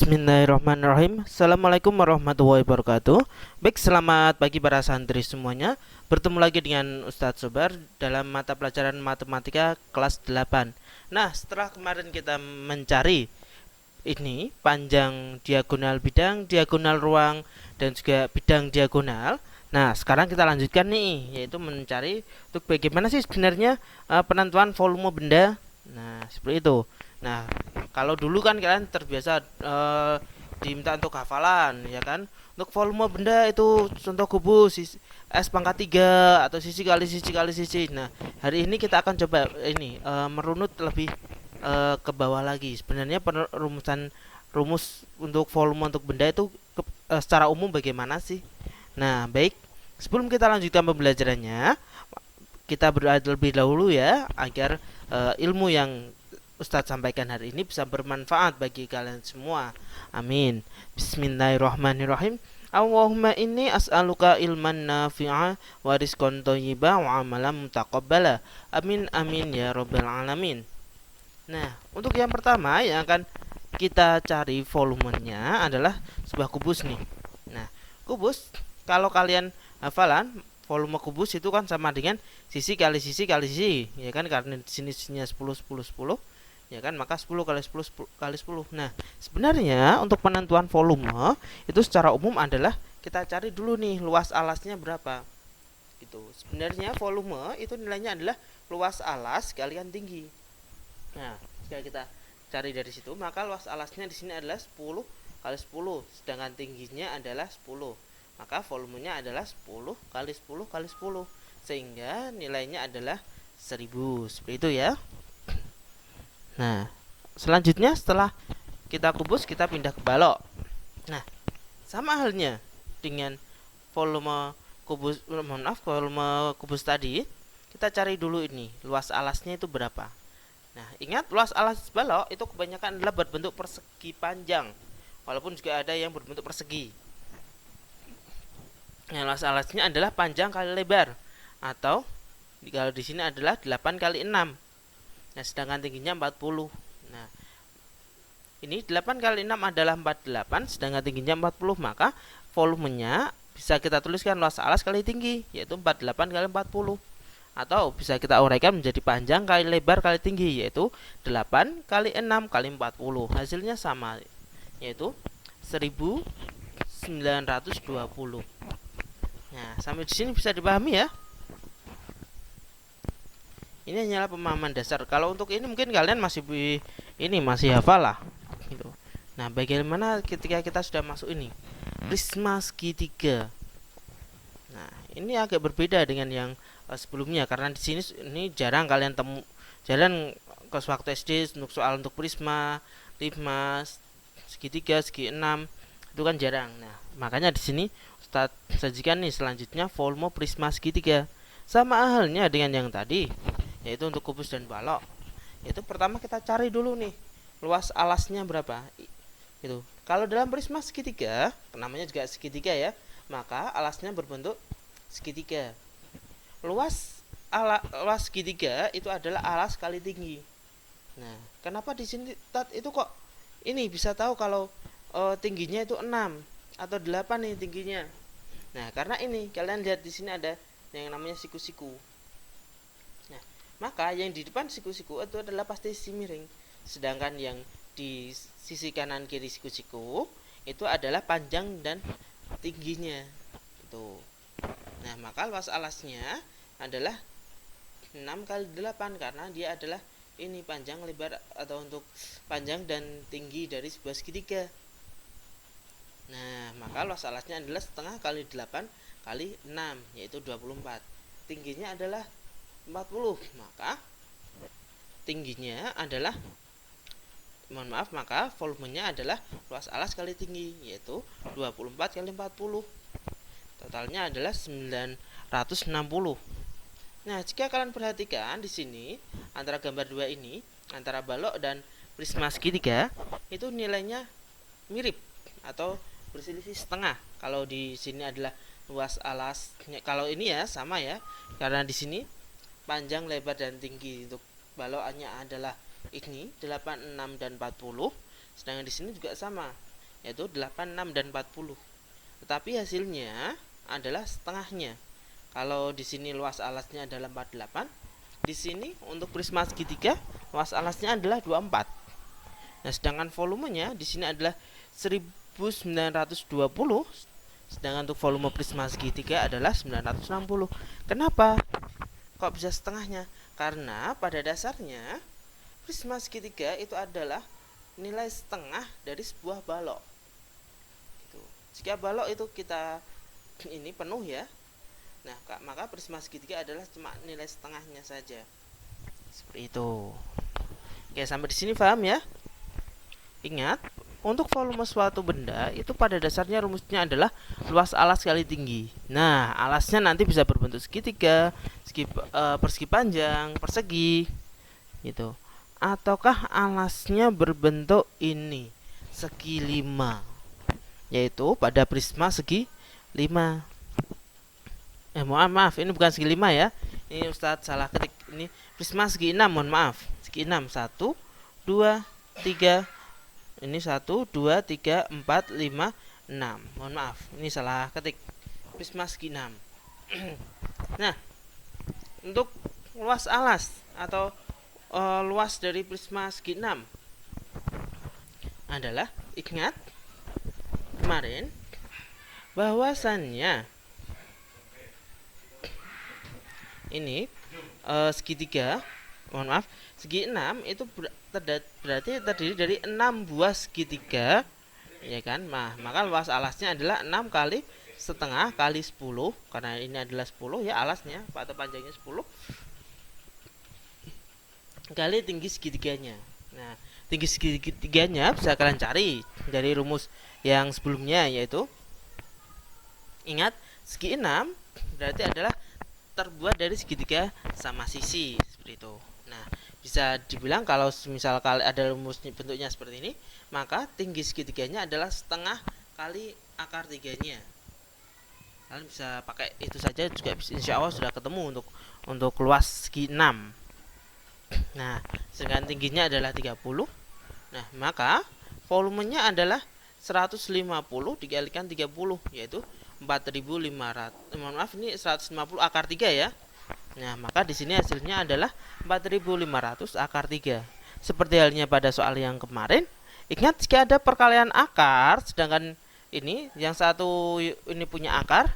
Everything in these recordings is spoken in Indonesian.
Bismillahirrahmanirrahim. Assalamualaikum warahmatullahi wabarakatuh. Baik, selamat pagi para santri semuanya. Bertemu lagi dengan Ustadz Sobar dalam mata pelajaran matematika kelas 8. Nah, setelah kemarin kita mencari ini panjang diagonal bidang, diagonal ruang, dan juga bidang diagonal. Nah, sekarang kita lanjutkan nih, yaitu mencari untuk bagaimana sih sebenarnya penentuan volume benda. Nah, seperti itu. Nah, kalau dulu kan kalian terbiasa diminta untuk hafalan, ya kan? Untuk volume benda itu contoh kubus S pangkat 3 atau sisi kali sisi kali sisi. Nah, hari ini kita akan coba ini merunut lebih ke bawah lagi. Sebenarnya rumus untuk volume untuk benda itu secara umum bagaimana sih? Nah, baik. Sebelum kita lanjutkan pembelajarannya, kita berdoa terlebih dahulu ya agar ilmu yang Ustadz sampaikan hari ini bisa bermanfaat bagi kalian semua. Amin. Bismillahirrahmanirrahim. Allahumma inni as'aluka ilman nafi'a wa rizqan thayyiba wa amalan mutaqabbala. Amin amin ya rabbal alamin. Nah, untuk yang pertama yang akan kita cari volumenya adalah sebuah kubus nih. Nah, kubus kalau kalian hafalan volume kubus itu kan sama dengan sisi kali sisi kali sisi, ya kan, karena di sini sisinya 10 10 10, ya kan, maka 10 kali 10 10 kali 10. Nah, sebenarnya untuk penentuan volume itu secara umum adalah kita cari dulu nih luas alasnya berapa. Gitu. Sebenarnya volume itu nilainya adalah luas alas kalikan tinggi. Nah, jika kita cari dari situ, maka luas alasnya di sini adalah 10 kali 10, sedangkan tingginya adalah 10. Maka volumenya adalah 10 kali 10 kali 10, sehingga nilainya adalah 1000. Seperti itu ya. Nah, selanjutnya setelah kita kubus, kita pindah ke balok. Nah, sama halnya dengan volume kubus tadi, kita cari dulu ini luas alasnya itu berapa. Nah, ingat luas alas balok itu kebanyakan adalah berbentuk persegi panjang, walaupun juga ada yang berbentuk persegi. Nah, luas alasnya adalah panjang kali lebar, atau kalau di sini adalah 8 kali 6. Nah, sedangkan tingginya 40. Nah, ini 8 kali 6 adalah 48, sedangkan tingginya 40, maka volumenya bisa kita tuliskan luas alas kali tinggi, yaitu 48 kali 40. Atau bisa kita uraikan menjadi panjang kali lebar kali tinggi, yaitu 8 kali 6 kali 40. Hasilnya sama, yaitu 1920. Nah, sampai di sini bisa dipahami ya. Ini hanyalah pemahaman dasar. Kalau untuk ini mungkin kalian masih hafal lah gitu. Nah, bagaimana ketika kita sudah masuk ini prisma segitiga. Nah, ini agak berbeda dengan yang sebelumnya, karena di sini ini jarang kalian jarang ke waktu SD untuk soal untuk prisma, segitiga, segi enam itu kan jarang. Nah, makanya di sini Ustadz sajikan nih selanjutnya volume prisma segitiga. Sama halnya dengan yang tadi, yaitu untuk kubus dan balok. Yaitu pertama kita cari dulu nih luas alasnya berapa. Gitu. Kalau dalam prisma segitiga, namanya juga segitiga ya, maka alasnya berbentuk segitiga. Luas segitiga itu adalah alas kali tinggi. Nah, kenapa di sini itu kok ini bisa tahu kalau tingginya itu 6 atau 8 nih tingginya. Nah, karena ini kalian lihat di sini ada yang namanya siku-siku. Nah, maka yang di depan siku-siku itu adalah pasti sisi miring. Sedangkan yang di sisi kanan kiri siku-siku itu adalah panjang dan tingginya. Itu. Nah, maka luas alasnya adalah 6 kali 8 karena dia adalah ini panjang lebar atau untuk panjang dan tinggi dari sebuah segitiga. Nah, maka luas alasnya adalah setengah kali 8 kali 6, yaitu 24. Tingginya adalah 40, maka tingginya adalah maka volumenya adalah luas alas kali tinggi, yaitu 24 kali 40. Totalnya adalah 960. Nah, jika kalian perhatikan di sini antara gambar dua ini, antara balok dan prisma segitiga, itu nilainya mirip atau berselisih setengah. Kalau di sini adalah luas alasnya, kalau ini ya sama ya, karena di sini panjang, lebar dan tinggi untuk baloknya adalah ini 8, 6 dan 40. Sedangkan di sini juga sama. yaitu 8, 6 dan 40. Tetapi hasilnya adalah setengahnya. Kalau di sini luas alasnya adalah 48, di sini untuk prisma segitiga luas alasnya adalah 24. Nah, sedangkan volumenya di sini adalah 1920, sedangkan untuk volume prisma segitiga adalah 960. Kenapa kok bisa setengahnya? Karena pada dasarnya prisma segitiga itu adalah nilai setengah dari sebuah balok. Gitu. Jika balok itu kita ini penuh ya, nah maka prisma segitiga adalah cuma nilai setengahnya saja. Seperti itu. Oke, sampai di sini paham ya? Ingat, untuk volume suatu benda itu pada dasarnya rumusnya adalah luas alas kali tinggi. Nah, alasnya nanti bisa berbentuk segitiga, persegi panjang, persegi, gitu. Ataukah alasnya berbentuk ini, segi 5, yaitu pada prisma segi 5. Maaf, ini bukan segi 5 ya. Ini Ustadz salah ketik. Ini prisma segi 6, mohon maaf. Segi 6, 1, 2, 3. Ini 1, 2, 3, 4, 5, 6. Mohon maaf, ini salah ketik. Prisma segi 6. Nah, untuk luas alas atau luas dari prisma segi 6 adalah, ingat kemarin bahwasannya ini segitiga, mohon maaf, segi 6 itu berarti terdiri dari 6 buah segitiga, ya kan? Nah, maka luas alasnya adalah 6 kali setengah kali 10, karena ini adalah 10 ya alasnya atau panjangnya 10 kali tinggi segitiganya. Nah, tinggi segitiganya bisa kalian cari dari rumus yang sebelumnya, yaitu ingat segi 6 berarti adalah terbuat dari segitiga sama sisi, seperti itu. Nah, bisa dibilang kalau misal kali ada rumus bentuknya seperti ini, maka tinggi segitiganya adalah setengah kali akar 3-nya. Kalian bisa pakai itu saja juga, insya Allah sudah ketemu untuk luas segi 6. Nah, sedangkan tingginya adalah 30. Nah, maka volumenya adalah 150 dikalikan 30, yaitu 4.500. Mohon maaf, ini 150 akar 3 ya. Nah, maka di sini hasilnya adalah 4.500 akar 3. Seperti halnya pada soal yang kemarin, ingat jika ada perkalian akar, sedangkan ini yang satu ini punya akar,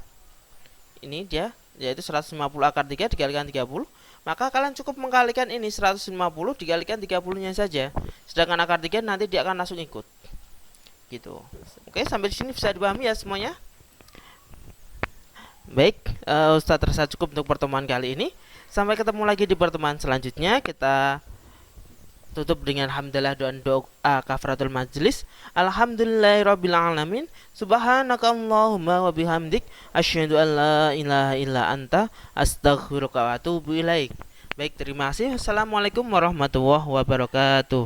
ini dia yaitu 150 akar 3 dikalikan 30, maka kalian cukup mengkalikan ini 150 dikalikan 30-nya saja. Sedangkan akar 3 nanti dia akan langsung ikut. Gitu. Oke, sampai di sini bisa dipahami ya semuanya? Baik, Ustadz rasa cukup untuk pertemuan kali ini. Sampai ketemu lagi di pertemuan selanjutnya. Kita tutup dengan hamdalah doa kafaratul majlis. Alhamdulillahirabbil alamin. Subhanakallahumma wa bihamdik asyhadu an la ilaha illa anta astaghfiruka wa atubu ilaik. Baik, terima kasih. Assalamualaikum warahmatullahi wabarakatuh.